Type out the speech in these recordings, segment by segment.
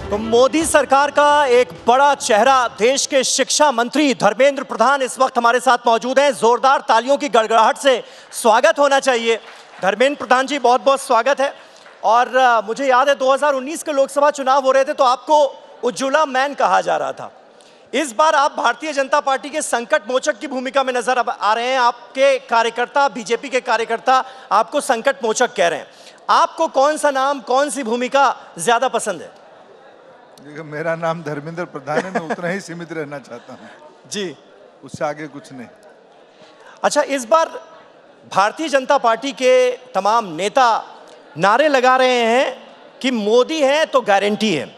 तो मोदी सरकार का एक बड़ा चेहरा देश के शिक्षा मंत्री धर्मेंद्र प्रधान इस वक्त हमारे साथ मौजूद हैं। जोरदार तालियों की गड़गड़ाहट से स्वागत होना चाहिए। धर्मेंद्र प्रधान जी, बहुत बहुत स्वागत है। और मुझे याद है 2019 के लोकसभा चुनाव हो रहे थे तो आपको उज्ज्वला मैन कहा जा रहा था। इस बार आप भारतीय जनता पार्टी के संकट मोचक की भूमिका में नजर आ रहे हैं। आपके कार्यकर्ता, बीजेपी के कार्यकर्ता आपको संकट मोचक कह रहे हैं। आपको कौन सा नाम, कौन सी भूमिका ज्यादा पसंद है? मेरा नाम धर्मेंद्र प्रधान है, मैं उतना ही सीमित रहना चाहता हूँ जी, उससे आगे कुछ नहीं। अच्छा, इस बार भारतीय जनता पार्टी के तमाम नेता नारे लगा रहे हैं कि मोदी है तो गारंटी है।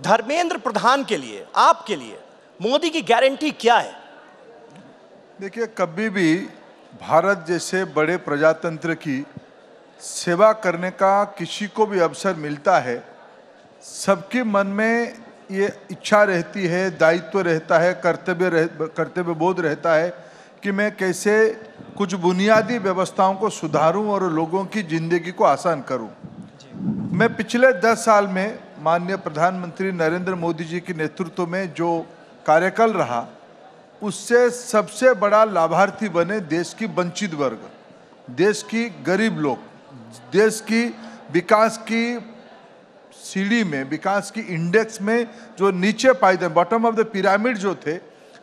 धर्मेंद्र प्रधान के लिए, आपके लिए मोदी की गारंटी क्या है? देखिए, कभी भी भारत जैसे बड़े प्रजातंत्र की सेवा करने का किसी को भी अवसर मिलता है, सबके मन में ये इच्छा रहती है, दायित्व रहता है, कर्तव्य बोध रहता है कि मैं कैसे कुछ बुनियादी व्यवस्थाओं को सुधारूं और लोगों की जिंदगी को आसान करूं। मैं पिछले 10 साल में माननीय प्रधानमंत्री नरेंद्र मोदी जी के नेतृत्व में जो कार्यकाल रहा, उससे सबसे बड़ा लाभार्थी बने देश की वंचित वर्ग, देश की गरीब लोग, देश की विकास की सीढ़ी में, विकास की इंडेक्स में जो नीचे पायदान, बॉटम ऑफ द पिरामिड जो थे,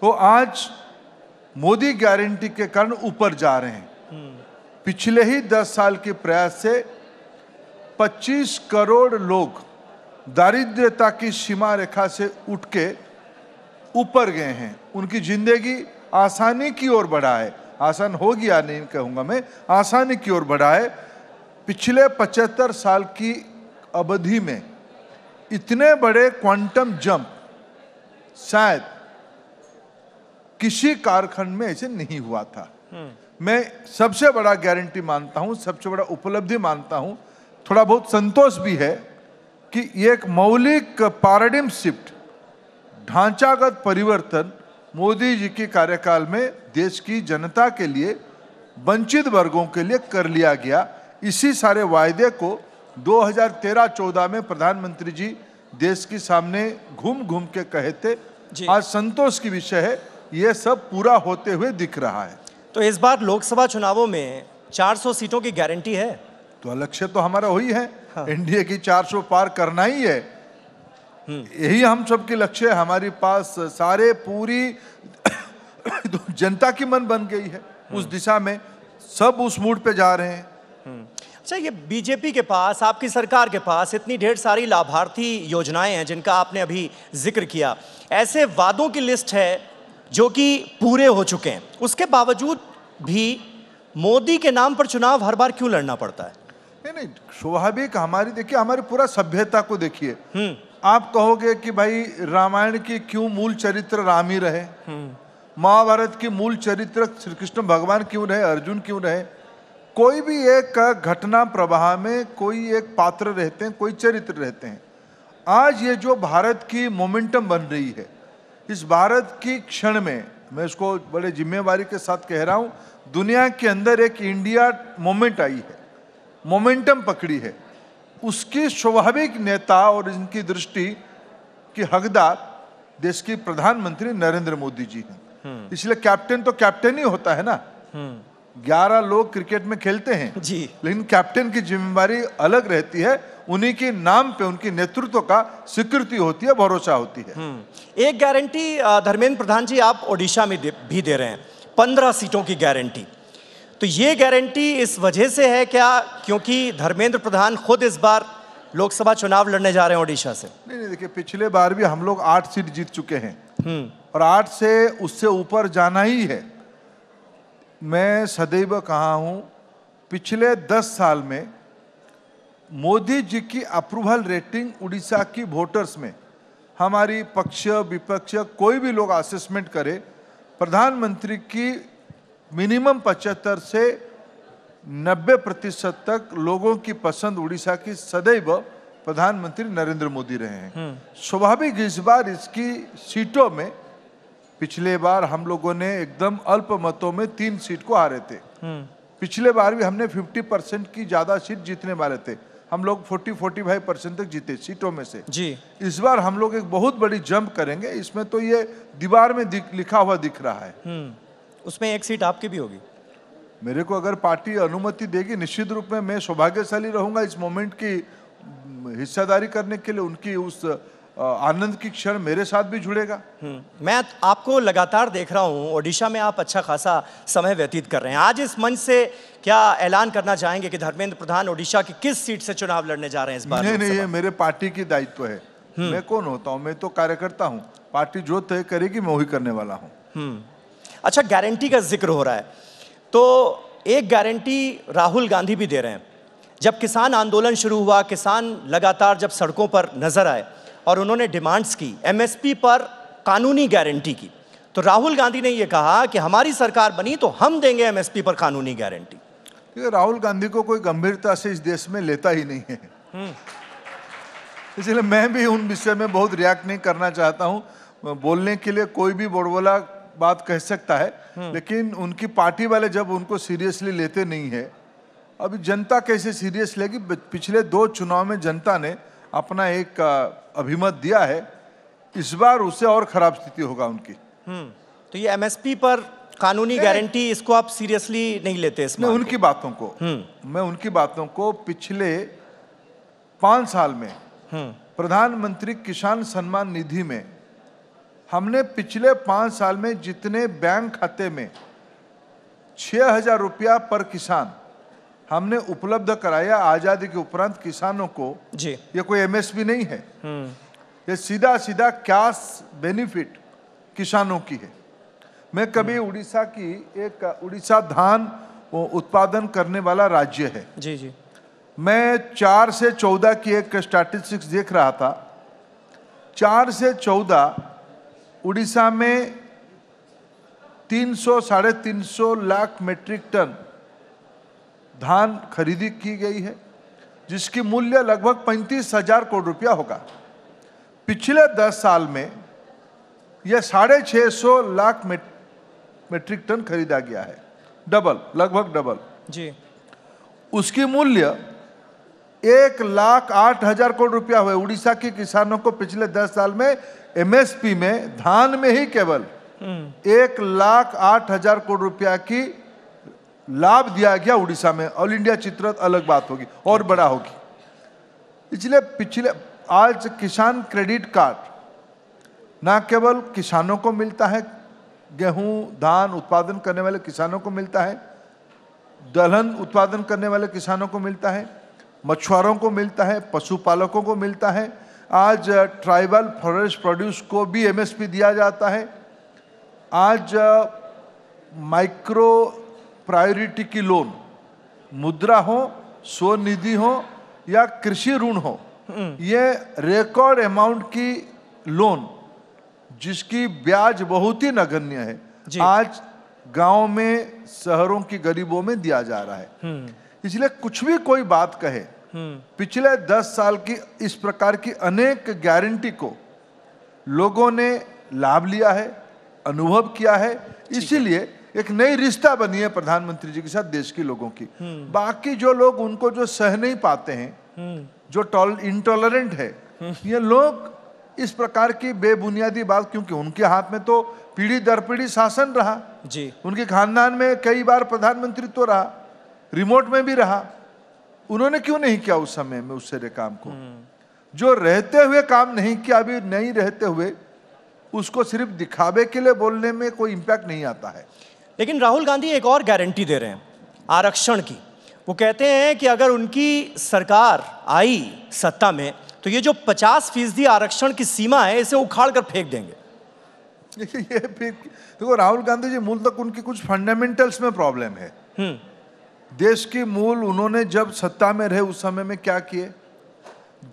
वो आज मोदी गारंटी के कारण ऊपर जा रहे हैं। पिछले ही 10 साल के प्रयास से 25 करोड़ लोग दारिद्र्यता की सीमा रेखा से उठ के ऊपर गए हैं। उनकी जिंदगी आसानी की ओर बढ़ा है। आसान हो गया नहीं कहूँगा मैं, आसानी की ओर बढ़ा है। पिछले 75 साल की अवधि में इतने बड़े क्वांटम जंप शायद किसी कालखंड में ऐसे नहीं हुआ था। मैं सबसे बड़ा गारंटी मानता हूं, सबसे बड़ा उपलब्धि मानता हूं, थोड़ा बहुत संतोष भी है कि ये एक मौलिक पैराडिम शिफ्ट, ढांचागत परिवर्तन मोदी जी के कार्यकाल में देश की जनता के लिए, वंचित वर्गों के लिए कर लिया गया। इसी सारे वायदे को 2013-14 में प्रधानमंत्री जी देश के सामने घूम घूम के कहे थे। आज संतोष की विषय है, यह सब पूरा होते हुए दिख रहा है। तो इस बार लोकसभा चुनावों में 400 सीटों की गारंटी है? तो लक्ष्य तो हमारा वही है। हाँ। एनडीए की 400 पार करना ही है। यही हम सबके लक्ष्य है। हमारे पास सारे पूरी जनता की मन बन गई है उस दिशा में, सब उस मूड पे जा रहे हैं। अच्छा, ये बीजेपी के पास, आपकी सरकार के पास इतनी ढेर सारी लाभार्थी योजनाएं हैं जिनका आपने अभी जिक्र किया, ऐसे वादों की लिस्ट है जो कि पूरे हो चुके हैं, उसके बावजूद भी मोदी के नाम पर चुनाव हर बार क्यों लड़ना पड़ता है? नहीं, स्वाभाविक हमारी, देखिए हमारी पूरा सभ्यता को देखिए। आप कहोगे कि भाई रामायण की क्यों मूल चरित्र राम ही रहे, महाभारत की मूल चरित्र श्री कृष्ण भगवान क्यों रहे, अर्जुन क्यों रहे? कोई भी एक घटना प्रवाह में कोई एक पात्र रहते हैं, कोई चरित्र रहते हैं। आज ये जो भारत की मोमेंटम बन रही है, इस भारत की क्षण में, मैं इसको बड़े जिम्मेवारी के साथ कह रहा हूँ, दुनिया के अंदर एक इंडिया मोमेंट आई है, मोमेंटम पकड़ी है। उसकी स्वाभाविक नेता और इनकी दृष्टि की हकदार देश की प्रधानमंत्री नरेंद्र मोदी जी हैं। इसलिए कैप्टन तो कैप्टन ही होता है ना। 11 लोग क्रिकेट में खेलते हैं जी, लेकिन कैप्टन की जिम्मेदारी अलग रहती है। उन्हीं के नाम पे उनकी नेतृत्व का स्वीकृति होती है, भरोसा होती है। एक गारंटी धर्मेंद्र प्रधान जी आप ओडिशा में भी दे रहे हैं, 15 सीटों की गारंटी। तो ये गारंटी इस वजह से है क्या क्योंकि धर्मेंद्र प्रधान खुद इस बार लोकसभा चुनाव लड़ने जा रहे हैं ओडिशा से? नहीं, देखिए पिछले बार भी हम लोग 8 सीट जीत चुके हैं और 8 से उससे ऊपर जाना ही है। मैं सदैव कहा हूं, पिछले 10 साल में मोदी जी की अप्रूवल रेटिंग उड़ीसा की वोटर्स में, हमारी पक्ष विपक्ष कोई भी लोग असेसमेंट करे, प्रधानमंत्री की मिनिमम 75 से 90% तक लोगों की पसंद उड़ीसा की सदैव प्रधानमंत्री नरेंद्र मोदी रहे हैं। स्वाभाविक इस बार इसकी सीटों में, पिछले बार हम लोगों ने एकदम अल्प मतों में 3 सीट को हारे थे। पिछले बार भी हमने 50% की ज्यादा सीट जीतने वाले थे। हम लोग 40-45% तक जीते सीटों में से। जी। इस बार हम लोग एक बहुत बड़ी जंप करेंगे, इसमें तो ये दीवार में लिखा हुआ दिख रहा है। उसमें एक सीट आपकी भी होगी। मेरे को अगर पार्टी अनुमति देगी, निश्चित रूप में मैं सौभाग्यशाली रहूंगा इस मोमेंट की हिस्सेदारी करने के लिए। उनकी उस आनंद की क्षण मेरे साथ भी जुड़ेगा। मैं आपको लगातार देख रहा हूं, ओडिशा में आप अच्छा खासा समय व्यतीत कर रहे हैं। आज इस मंच से क्या ऐलान करना चाहेंगे कि धर्मेंद्र प्रधान ओडिशा की किस सीट से चुनाव लड़ने जा रहे हैं इस बार? नहीं, ये मेरे पार्टी की दायित्व है। मैं कौन होता हूं? मैं तो कार्यकर्ता हूं। पार्टी जो तय करेगी मैं वही करने वाला हूं। अच्छा, गारंटी का जिक्र हो रहा है, तो एक गारंटी राहुल गांधी भी दे रहे हैं। जब किसान आंदोलन शुरू हुआ, किसान लगातार जब सड़कों पर नजर आए और उन्होंने डिमांड्स की एमएसपी पर कानूनी गारंटी की, तो राहुल गांधी ने यह कहा कि हमारी सरकार बनी तो हम देंगे एमएसपी पर कानूनी गारंटी। राहुल गांधी को कोई गंभीरता से इस देश में लेता ही नहीं है, इसलिए मैं भी उन विषय में बहुत रिएक्ट नहीं करना चाहता हूं। बोलने के लिए कोई भी बोलबोला बात कह सकता है, लेकिन उनकी पार्टी वाले जब उनको सीरियसली लेते नहीं है, अभी जनता कैसे सीरियस लेगी? पिछले 2 चुनाव में जनता ने अपना एक अभिमत दिया है, इस बार उससे और खराब स्थिति होगा उनकी। तो ये एमएसपी पर कानूनी गारंटी, इसको आप सीरियसली नहीं लेते? इसमें उनकी बातों को मैं उनकी बातों को पिछले 5 साल में प्रधानमंत्री किसान सम्मान निधि में हमने पिछले 5 साल में जितने बैंक खाते में 6,000 रुपया पर किसान हमने उपलब्ध कराया आजादी के उपरांत किसानों को जी, ये कोई एमएसपी नहीं है, ये सीधा सीधा कैश बेनिफिट किसानों की है। मैं कभी उड़ीसा धान उत्पादन करने वाला राज्य है। जी जी। मैं 4 से 14 की एक स्टैटिस्टिक्स देख रहा था। 4 से 14 उड़ीसा में 300-350 लाख मीट्रिक टन धान खरीदी की गई है, जिसकी मूल्य लगभग 35,000 करोड़ रुपया होगा। पिछले 10 साल में यह 650 लाख मीट्रिक टन खरीदा गया है, डबल, लगभग डबल जी। उसकी मूल्य 1,08,000 करोड़ रुपया हुए। उड़ीसा के किसानों को पिछले 10 साल में एमएसपी में धान में ही केवल 1,08,000 करोड़ रुपया की लाभ दिया गया उड़ीसा में। ऑल इंडिया चित्र अलग बात होगी और बड़ा होगी। इसलिए पिछले आज किसान क्रेडिट कार्ड ना केवल किसानों को मिलता है, गेहूं धान उत्पादन करने वाले किसानों को मिलता है, दलहन उत्पादन करने वाले किसानों को मिलता है, मछुआरों को मिलता है, पशुपालकों को मिलता है। आज ट्राइबल फॉरेस्ट प्रोड्यूस को भी एमएसपी दिया जाता है। आज माइक्रो प्रायोरिटी की लोन, मुद्रा हो, स्वनिधि हो या कृषि ऋण हो, ये रिकॉर्ड अमाउंट की लोन जिसकी ब्याज बहुत ही नगण्य है, आज गांव में शहरों की गरीबों में दिया जा रहा है। इसलिए कुछ भी कोई बात कहे, पिछले 10 साल की इस प्रकार की अनेक गारंटी को लोगों ने लाभ लिया है, अनुभव किया है। इसीलिए एक नई रिश्ता बनी है प्रधानमंत्री जी के साथ देश के लोगों की। बाकी जो लोग उनको जो सह नहीं पाते हैं, जो इंटॉलरेंट है, ये लोग इस प्रकार की बेबुनियादी बात, क्योंकि उनके हाथ में तो पीढ़ी दर पीढ़ी शासन रहा जी, उनके खानदान में कई बार प्रधानमंत्री तो रहा, रिमोट में भी रहा, उन्होंने क्यों नहीं किया उस समय में उस सारे काम को? जो रहते हुए काम नहीं किया, अभी नहीं रहते हुए उसको सिर्फ दिखावे के लिए बोलने में कोई इंपैक्ट नहीं आता है। लेकिन राहुल गांधी एक और गारंटी दे रहे हैं आरक्षण की। वो कहते हैं कि अगर उनकी सरकार आई सत्ता में तो ये जो 50% आरक्षण की सीमा है, इसे उखाड़ कर फेंक देंगे। ये फिर देखो, राहुल गांधी जी मूल तक उनकी कुछ फंडामेंटल्स में प्रॉब्लम है। देश की मूल उन्होंने जब सत्ता में रहे उस समय में क्या किए,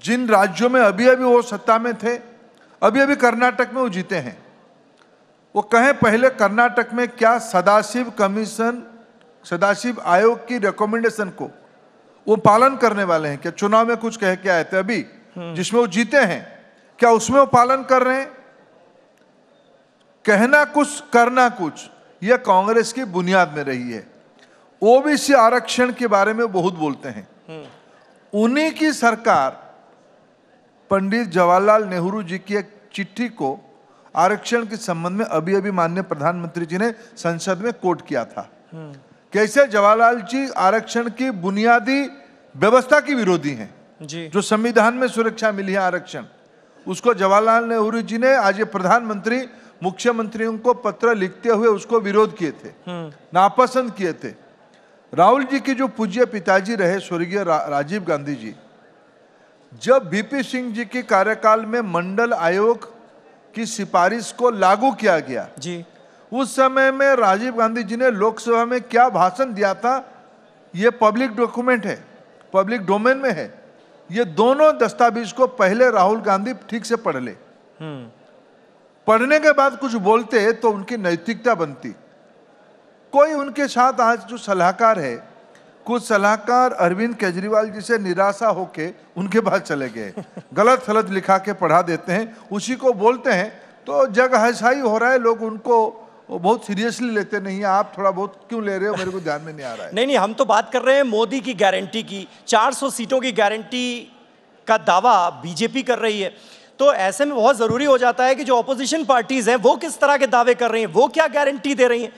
जिन राज्यों में अभी अभी वो सत्ता में थे, अभी अभी कर्नाटक में वो जीते हैं, वो कहें पहले कर्नाटक में क्या सदाशिव आयोग की रिकमेंडेशन को वो पालन करने वाले हैं क्या? चुनाव में कुछ कह के आए थे अभी जिसमें वो जीते हैं, क्या उसमें वो पालन कर रहे हैं? कहना कुछ करना कुछ, यह कांग्रेस की बुनियाद में रही है। ओबीसी आरक्षण के बारे में बहुत बोलते हैं। उन्हीं की सरकार पंडित जवाहरलाल नेहरू जी की एक चिट्ठी को आरक्षण के संबंध में अभी अभी माननीय प्रधानमंत्री जी ने संसद में कोट किया था। कैसे जवाहरलाल जी आरक्षण की बुनियादी व्यवस्था की विरोधी हैं जी। जो संविधान में सुरक्षा मिली है आरक्षण, उसको जवाहरलाल नेहरू जी ने आज ये प्रधानमंत्री मुख्यमंत्रियों को पत्र लिखते हुए उसको विरोध किए थे, नापसंद किए थे। राहुल जी के जो पूज्य पिताजी रहे स्वर्गीय राजीव गांधी जी, जब वीपी सिंह जी के कार्यकाल में मंडल आयोग की सिफारिश को लागू किया गया जी, उस समय में राजीव गांधी जी ने लोकसभा में क्या भाषण दिया था, ये पब्लिक डॉक्यूमेंट है, पब्लिक डोमेन में है। ये दोनों दस्तावेज को पहले राहुल गांधी ठीक से पढ़ ले, पढ़ने के बाद कुछ बोलते तो उनकी नैतिकता बनती। कोई उनके साथ आज जो सलाहकार है, कुछ सलाहकार अरविंद केजरीवाल जी से निराशा होके उनके पास चले गए, गलत सलत लिखा के पढ़ा देते हैं, उसी को बोलते हैं, तो जग हसाई हो रहा है, लोग उनको बहुत सीरियसली लेते नहीं है। आप थोड़ा बहुत क्यों ले रहे हो, मेरे को ध्यान में नहीं आ रहा है। नहीं, हम तो बात कर रहे हैं मोदी की गारंटी की, 400 सीटों की गारंटी का दावा बीजेपी कर रही है। तो ऐसे में बहुत जरूरी हो जाता है कि जो ऑपोजिशन पार्टीज हैं वो किस तरह के दावे कर रही हैं, वो क्या गारंटी दे रही हैं,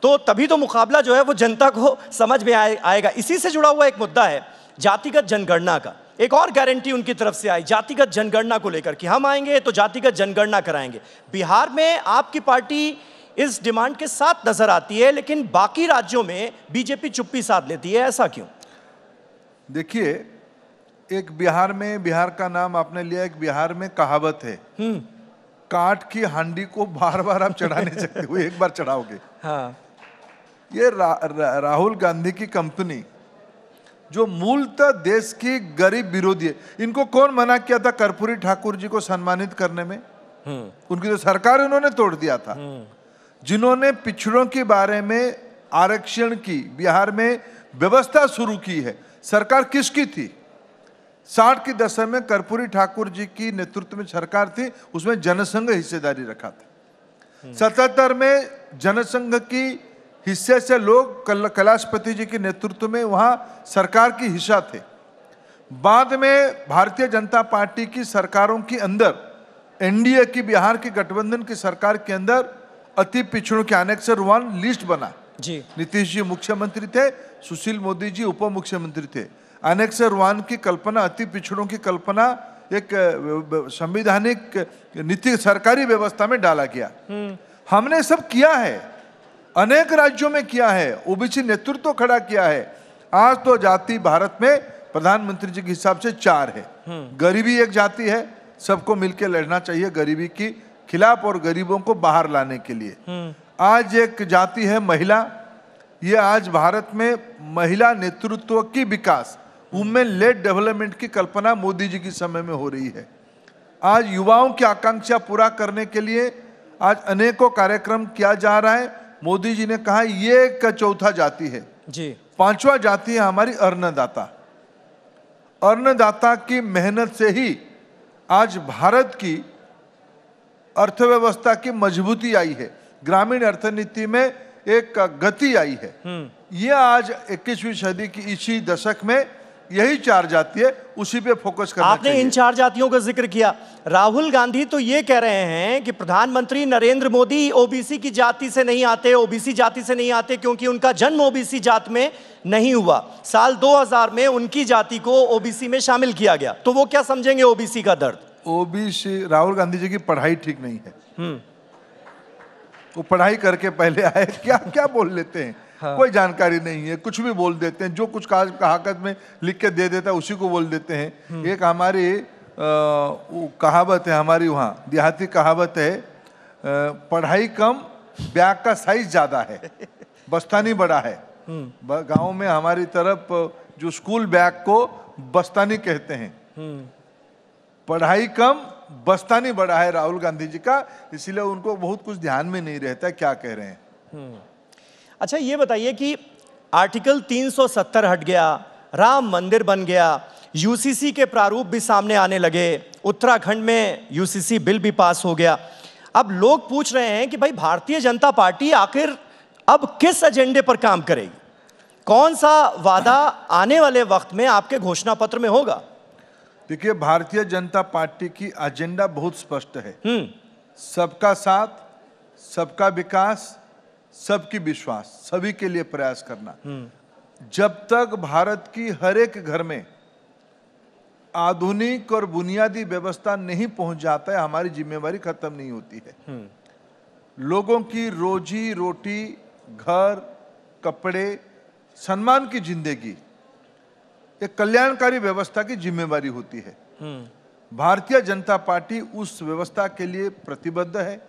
तो तभी तो मुकाबला जो है वो जनता को समझ में आएगा। इसी से जुड़ा हुआ एक मुद्दा है जातिगत जनगणना का। एक और गारंटी उनकी तरफ से आई जातिगत जनगणना को लेकर कि हम आएंगे तो जातिगत जनगणना कराएंगे। बिहार में आपकी पार्टी इस डिमांड के साथ नजर आती है, लेकिन बाकी राज्यों में बीजेपी चुप्पी साध लेती है, ऐसा क्यों? देखिए, एक बिहार में, बिहार का नाम आपने लिया, एक बिहार में कहावत है, काट की हांडी को बार बार आप चढ़ा नहीं सकते हो, एक बार चढ़ाओगे। हाँ। ये राहुल गांधी की कंपनी जो मूलतः देश की गरीब विरोधी है, इनको कौन मना किया था कर्पूरी ठाकुर जी को सम्मानित करने में? उनकी तो सरकार उन्होंने तोड़ दिया था। जिन्होंने पिछड़ों के बारे में आरक्षण की बिहार में व्यवस्था शुरू की है, सरकार किसकी थी? 60 के दशक में कर्पूरी ठाकुर जी की नेतृत्व में सरकार थी, उसमें जनसंघ हिस्सेदारी रखा था। 77 में जनसंघ की हिस्से से लोग कैलाशपति जी के नेतृत्व में वहां सरकार की हिस्सा थे। बाद में भारतीय जनता पार्टी की सरकारों के अंदर, एनडीए की बिहार की गठबंधन की सरकार के अंदर अति पिछड़ों के एनेक्सर 1 लिस्ट बना जी। नीतीश जी मुख्यमंत्री थे, सुशील मोदी जी उप मुख्यमंत्री थे। एनेक्सर 1 की कल्पना, अति पिछड़ों की कल्पना एक संवैधानिक नीति सरकारी व्यवस्था में डाला गया। हमने सब किया है, अनेक राज्यों में किया है, ओबीसी नेतृत्व खड़ा किया है। आज तो जाति भारत में प्रधानमंत्री जी के हिसाब से 4 है। गरीबी एक जाति है, सबको मिलकर लड़ना चाहिए गरीबी की खिलाफ और गरीबों को बाहर लाने के लिए। आज एक जाति है महिला, ये आज भारत में महिला नेतृत्व की विकास, वुमेन लेड डेवलपमेंट की कल्पना मोदी जी के समय में हो रही है। आज युवाओं की आकांक्षा पूरा करने के लिए आज अनेकों कार्यक्रम किया जा रहा है। मोदी जी ने कहा ये एक चौथा जाति है जी। 5वां जाति है हमारी अन्नदाता। अन्नदाता की मेहनत से ही आज भारत की अर्थव्यवस्था की मजबूती आई है, ग्रामीण अर्थनीति में एक गति आई है। ये आज 21वीं सदी की इसी दशक में यही 4 जाति है, उसी पे फोकस करना आपने चाहिए। इन 4 जातियों का जिक्र किया। राहुल गांधी तो ये कह रहे हैं कि प्रधानमंत्री नरेंद्र मोदी ओबीसी की जाति से नहीं आते, ओबीसी जाति से नहीं आते क्योंकि उनका जन्म ओबीसी जात में नहीं हुआ। साल 2000 में उनकी जाति को ओबीसी में शामिल किया गया। तो वो क्या समझेंगे ओबीसी का दर्द? ओबीसी, राहुल गांधी जी की पढ़ाई ठीक नहीं है। वो पढ़ाई करके पहले आए, क्या क्या बोल लेते हैं। हाँ। कोई जानकारी नहीं है, कुछ भी बोल देते हैं, जो कुछ कहावत में लिख के दे देता है उसी को बोल देते हैं। एक हमारी कहावत है, हमारी वहाँ देहाती कहावत है, पढ़ाई कम बैग का साइज ज्यादा है, बस्तानी बड़ा है। गांव में हमारी तरफ जो स्कूल बैग को बस्तानी कहते हैं। पढ़ाई कम बस्तानी बड़ा है राहुल गांधी जी का, इसलिए उनको बहुत कुछ ध्यान में नहीं रहता क्या कह रहे हैं। अच्छा, ये बताइए कि आर्टिकल 370 हट गया, राम मंदिर बन गया, यूसीसी के प्रारूप भी सामने आने लगे, उत्तराखंड में यूसीसी बिल भी पास हो गया। अब लोग पूछ रहे हैं कि भाई भारतीय जनता पार्टी आखिर अब किस एजेंडे पर काम करेगी? कौन सा वादा आने वाले वक्त में आपके घोषणा पत्र में होगा? देखिए, भारतीय जनता पार्टी की एजेंडा बहुत स्पष्ट है। सबका साथ, सबका विकास, सबकी विश्वास, सभी के लिए प्रयास करना। जब तक भारत की हर एक घर में आधुनिक और बुनियादी व्यवस्था नहीं पहुंच जाता है, हमारी जिम्मेवारी खत्म नहीं होती है। लोगों की रोजी रोटी, घर, कपड़े, सम्मान की जिंदगी, एक कल्याणकारी व्यवस्था की जिम्मेवारी होती है। भारतीय जनता पार्टी उस व्यवस्था के लिए प्रतिबद्ध है।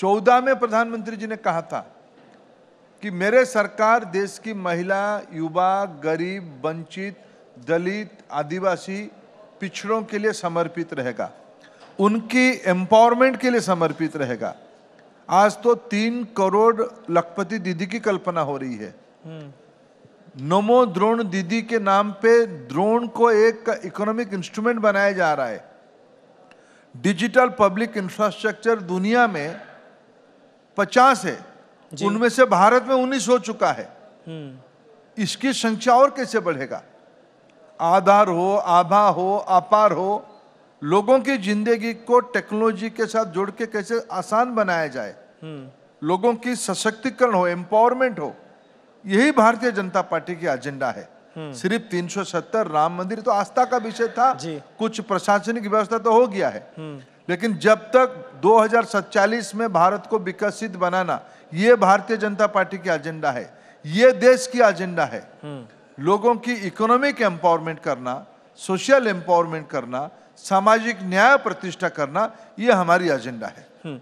14 में प्रधानमंत्री जी ने कहा था कि मेरे सरकार देश की महिला, युवा, गरीब, वंचित, दलित, आदिवासी, पिछड़ों के लिए समर्पित रहेगा, उनकी एम्पावरमेंट के लिए समर्पित रहेगा। आज तो 3 करोड़ लखपति दीदी की कल्पना हो रही है। नमो ड्रोन दीदी के नाम पे ड्रोन को एक इकोनॉमिक इंस्ट्रूमेंट बनाया जा रहा है। डिजिटल पब्लिक इंफ्रास्ट्रक्चर दुनिया में 50 है, उनमें से भारत में 19 हो चुका है। इसकी संख्या और कैसे बढ़ेगा? आधार हो, आभा हो, अपार हो, लोगों की जिंदगी को टेक्नोलॉजी के साथ जोड़ के कैसे आसान बनाया जाए, लोगों की सशक्तिकरण हो, एम्पावरमेंट हो, यही भारतीय जनता पार्टी की एजेंडा है। सिर्फ 370 राम मंदिर तो आस्था का विषय था, कुछ प्रशासनिक व्यवस्था तो हो गया है, लेकिन जब तक 2047 में भारत को विकसित बनाना, ये भारतीय जनता पार्टी की एजेंडा है, ये देश की एजेंडा है। लोगों की इकोनॉमिक एम्पावरमेंट करना, सोशल एम्पावरमेंट करना, सामाजिक न्याय प्रतिष्ठा करना, ये हमारी एजेंडा है।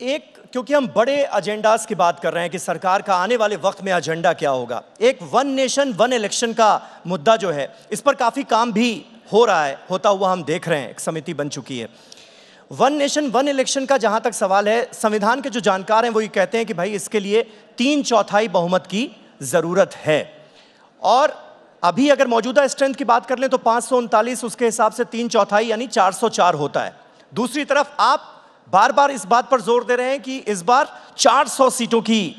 एक, क्योंकि हम बड़े एजेंडास की बात कर रहे हैं कि सरकार का आने वाले वक्त में एजेंडा क्या होगा, एक वन नेशन वन इलेक्शन का मुद्दा जो है, इस पर काफी काम भी हो रहा है, होता हुआ हम देख रहे हैं, एक समिति बन चुकी है। वन नेशन वन इलेक्शन का जहां तक सवाल है, संविधान के जो जानकार हैं वो ये कहते हैं कि भाई इसके लिए 3/4 बहुमत की जरूरत है, और अभी अगर मौजूदा स्ट्रेंथ की बात कर लें तो 539, उसके हिसाब से 3/4 यानी 404 होता है। दूसरी तरफ आप बार बार इस बात पर जोर दे रहे हैं कि इस बार 400 सीटों की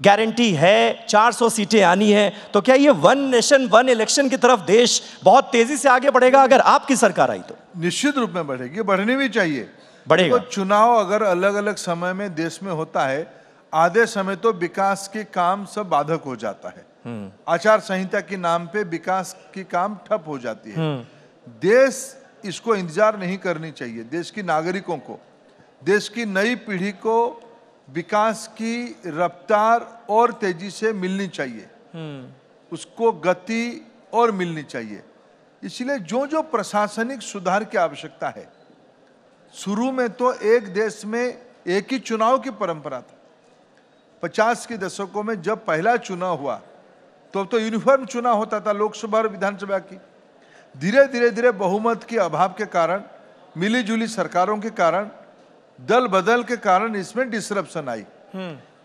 गारंटी है, 400 सीटें आनी है, तो क्या ये वन नेशन वन इलेक्शन की तरफ देश बहुत तेजी से आगे बढ़ेगा अगर आपकी सरकार आई तो? निश्चित रूप में बढ़ेगी, बढ़नी भी चाहिए, बढ़ेगा। तो चुनाव अगर अलग अलग समय में देश में होता है, आधे समय तो विकास के काम सब बाधक हो जाता है। आचार संहिता के नाम पे विकास की काम ठप हो जाती है। देश इसको इंतजार नहीं करनी चाहिए। देश की नागरिकों को, देश की नई पीढ़ी को विकास की रफ्तार और तेजी से मिलनी चाहिए, उसको गति और मिलनी चाहिए। इसलिए जो जो प्रशासनिक सुधार की आवश्यकता है, शुरू में तो एक देश में एक ही चुनाव की परंपरा था। 50 के दशकों में जब पहला चुनाव हुआ तो यूनिफॉर्म चुनाव होता था लोकसभा और विधानसभा की। धीरे धीरे बहुमत के अभाव के कारण, मिली जुली सरकारों के कारण, दल बदल के कारण इसमें डिसरप्शन आई।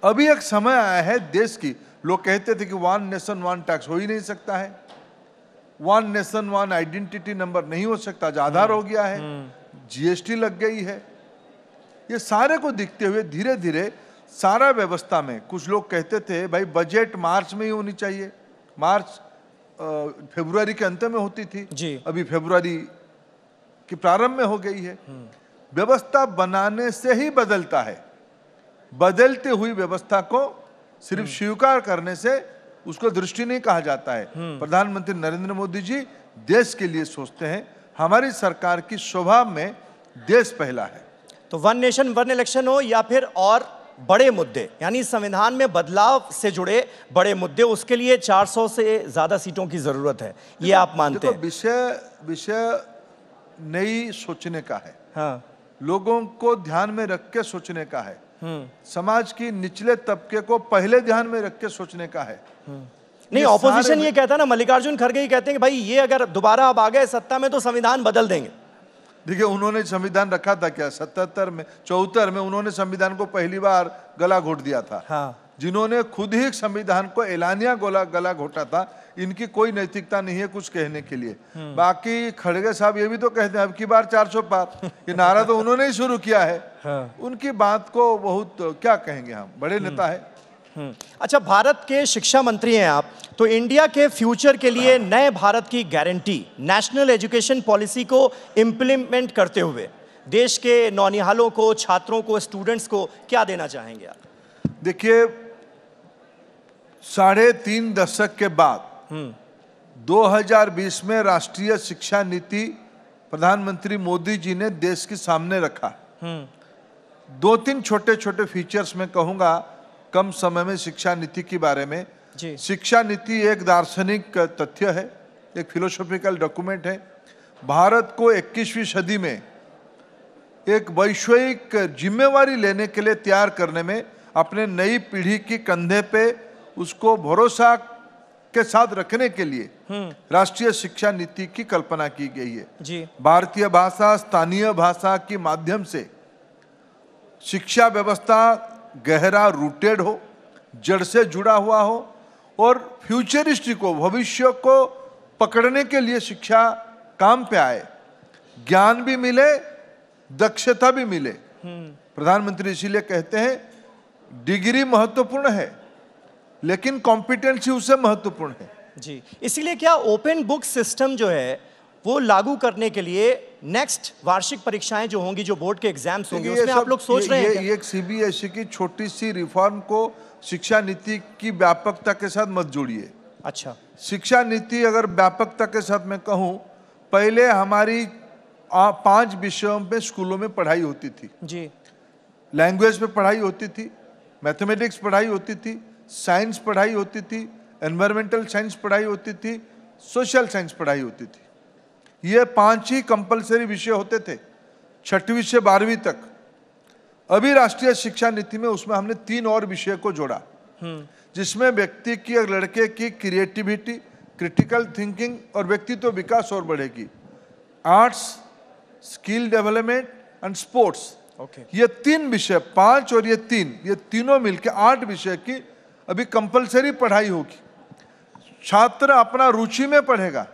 अभी एक समय आया है देश की, लोग कहते थे कि वन नेशन वन टैक्स हो ही नहीं सकता है, one nation one identity number नहीं हो सकता, आधार हो गया है, जीएसटी लग गई है। ये सारे को देखते हुए धीरे धीरे सारा व्यवस्था में, कुछ लोग कहते थे भाई बजट मार्च में ही होनी चाहिए, मार्च फरवरी के अंत में होती थी जी, अभी फरवरी के प्रारंभ में हो गई है। व्यवस्था बनाने से ही बदलता है, बदलती हुई व्यवस्था को सिर्फ स्वीकार करने से उसको दृष्टि नहीं कहा जाता है। प्रधानमंत्री नरेंद्र मोदी जी देश के लिए सोचते हैं, हमारी सरकार की स्वभाव में देश पहला है। तो वन नेशन वन इलेक्शन हो या फिर और बड़े मुद्दे, यानी संविधान में बदलाव से जुड़े बड़े मुद्दे, उसके लिए 400 से ज्यादा सीटों की जरूरत है, ये आप मानते हैं? विषय नई सोचने का है। हाँ। लोगों को ध्यान में रख के सोचने का है, समाज की निचले तबके को पहले ध्यान में रख के सोचने का है। नहीं, ऑपोजिशन ये कहता है ना, मल्लिकार्जुन खड़गे ये कहते हैं कि भाई ये अगर दोबारा अब आ गए सत्ता में तो संविधान बदल देंगे। देखिए, उन्होंने संविधान रखा था क्या? 74 में 74 में उन्होंने संविधान को पहली बार गला घोट दिया था। हाँ। जिन्होंने खुद ही संविधान को एलानिया गला घोटा था, इनकी कोई नैतिकता नहीं है कुछ कहने के लिए। बाकी खड़गे साहब ये भी तो कहते हैं अब की बार 400 पार, ये नारा तो उन्होंने ही शुरू किया है। हाँ। उनकी बात को बहुत क्या कहेंगे हम, बड़े नेता है। अच्छा, भारत के शिक्षा मंत्री हैं आप, तो इंडिया के फ्यूचर के लिए नए भारत की गारंटी नेशनल एजुकेशन पॉलिसी को इम्प्लीमेंट करते हुए देश के नौनिहालों को, छात्रों को, स्टूडेंट्स को क्या देना चाहेंगे आप? देखिए, 3.5 दशक के बाद 2020 में राष्ट्रीय शिक्षा नीति प्रधानमंत्री मोदी जी ने देश के सामने रखा। 2-3 छोटे छोटे फीचर्स में कहूंगा कम समय में शिक्षा नीति के बारे में। जी। शिक्षा नीति एक दार्शनिक तथ्य है, एक फिलोसॉफिकल डॉक्यूमेंट है। भारत को 21वीं सदी में एक वैश्विक जिम्मेवारी लेने के लिए तैयार करने में अपने नई पीढ़ी के कंधे पे उसको भरोसा के साथ रखने के लिए राष्ट्रीय शिक्षा नीति की कल्पना की गई है। जी। भारतीय भाषा, स्थानीय भाषा के माध्यम से शिक्षा व्यवस्था गहरा रूटेड हो, जड़ से जुड़ा हुआ हो और फ्यूचरिस्टिक को, भविष्य को पकड़ने के लिए शिक्षा काम पे आए, ज्ञान भी मिले, दक्षता भी मिले। प्रधानमंत्री इसीलिए कहते हैं डिग्री महत्वपूर्ण है लेकिन कॉम्पिटेंसी उससे महत्वपूर्ण है। जी, इसीलिए क्या ओपन बुक सिस्टम जो है वो लागू करने के लिए नेक्स्ट वार्षिक परीक्षाएं जो होंगी, जो बोर्ड के एग्जाम्स होंगे, उसमें आप लोग सोच रहे हैं क्या? ये एक सीबीएसई की छोटी सी रिफॉर्म को शिक्षा नीति की व्यापकता के साथ मत जोड़िए। अच्छा। शिक्षा नीति अगर व्यापकता के साथ मैं कहूँ, पहले हमारी 5 विषयों पे स्कूलों में पढ़ाई होती थी। जी। लैंग्वेज पे पढ़ाई होती थी, मैथमेटिक्स पढ़ाई होती थी, साइंस पढ़ाई होती थी, एनवायरमेंटल साइंस पढ़ाई होती थी, सोशल साइंस पढ़ाई होती थी। ये 5 ही कंपलसरी विषय होते थे 6वीं से 12वीं तक। अभी राष्ट्रीय शिक्षा नीति में उसमें हमने 3 और विषय को जोड़ा, जिसमें व्यक्ति की और लड़के की क्रिएटिविटी, क्रिटिकल थिंकिंग और व्यक्तित्व विकास और बढ़ेगी। Arts, skill development and sports, ये 3 विषय, 5 और ये 3, ये तीनों मिलकर 8 विषय की अभी कंपलसरी पढ़ाई होगी। छात्र अपना रुचि में पढ़ेगा।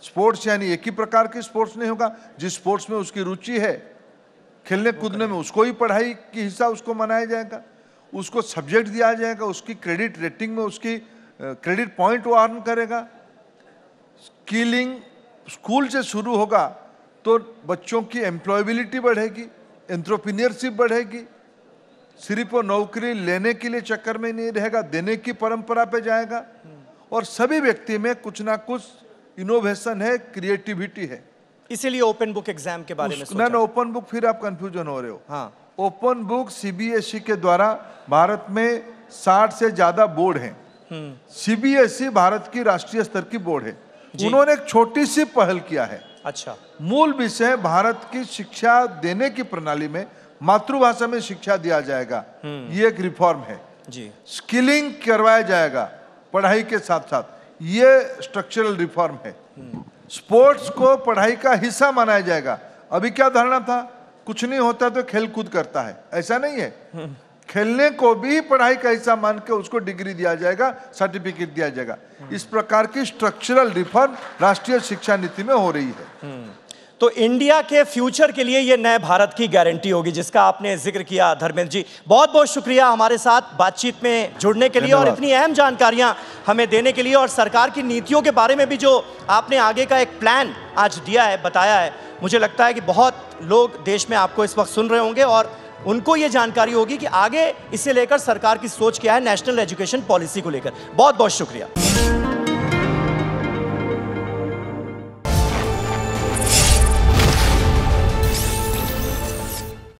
स्पोर्ट्स यानी एक ही प्रकार की स्पोर्ट्स नहीं होगा, जिस स्पोर्ट्स में उसकी रुचि है, खेलने कूदने में, उसको ही पढ़ाई की हिस्सा उसको मनाया जाएगा, उसको सब्जेक्ट दिया जाएगा, उसकी क्रेडिट रेटिंग में उसकी क्रेडिट पॉइंट वो अर्न करेगा। स्किलिंग स्कूल से शुरू होगा तो बच्चों की एम्प्लॉयबिलिटी बढ़ेगी, एंटरप्रेन्योरशिप बढ़ेगी। सिर्फ वो नौकरी लेने के लिए चक्कर में नहीं रहेगा, देने की परंपरा पे जाएगा। और सभी व्यक्ति में कुछ ना कुछ इनोवेशन है, क्रिएटिविटी है। इसीलिए ओपन बुक एग्जाम के बारे में सोचा। ना ओपन बुक, फिर आप कंफ्यूजन हो रहे हो। हाँ। ओपन बुक सीबीएसई के द्वारा भारत में 60 से ज्यादा बोर्ड हैं। सीबीएसई भारत की राष्ट्रीय स्तर की बोर्ड है। उन्होंने एक छोटी सी पहल किया है। अच्छा। मूल विषय भारत की शिक्षा देने की प्रणाली में मातृभाषा में शिक्षा दिया जाएगा, ये एक रिफॉर्म है। जी। स्किलिंग करवाया जाएगा पढ़ाई के साथ साथ, ये स्ट्रक्चरल रिफॉर्म है। स्पोर्ट्स को पढ़ाई का हिस्सा माना जाएगा। अभी क्या धारणा था, कुछ नहीं होता तो खेल कूद करता है, ऐसा नहीं है। खेलने को भी पढ़ाई का हिस्सा मान के उसको डिग्री दिया जाएगा, सर्टिफिकेट दिया जाएगा। इस प्रकार की स्ट्रक्चरल रिफॉर्म राष्ट्रीय शिक्षा नीति में हो रही है। तो इंडिया के फ्यूचर के लिए ये नए भारत की गारंटी होगी, जिसका आपने जिक्र किया। धर्मेंद्र जी, बहुत बहुत शुक्रिया हमारे साथ बातचीत में जुड़ने के लिए और इतनी अहम जानकारियां हमें देने के लिए, और सरकार की नीतियों के बारे में भी जो आपने आगे का एक प्लान आज दिया है, बताया है। मुझे लगता है कि बहुत लोग देश में आपको इस वक्त सुन रहे होंगे और उनको ये जानकारी होगी कि आगे इसे लेकर सरकार की सोच क्या है नेशनल एजुकेशन पॉलिसी को लेकर। बहुत बहुत शुक्रिया।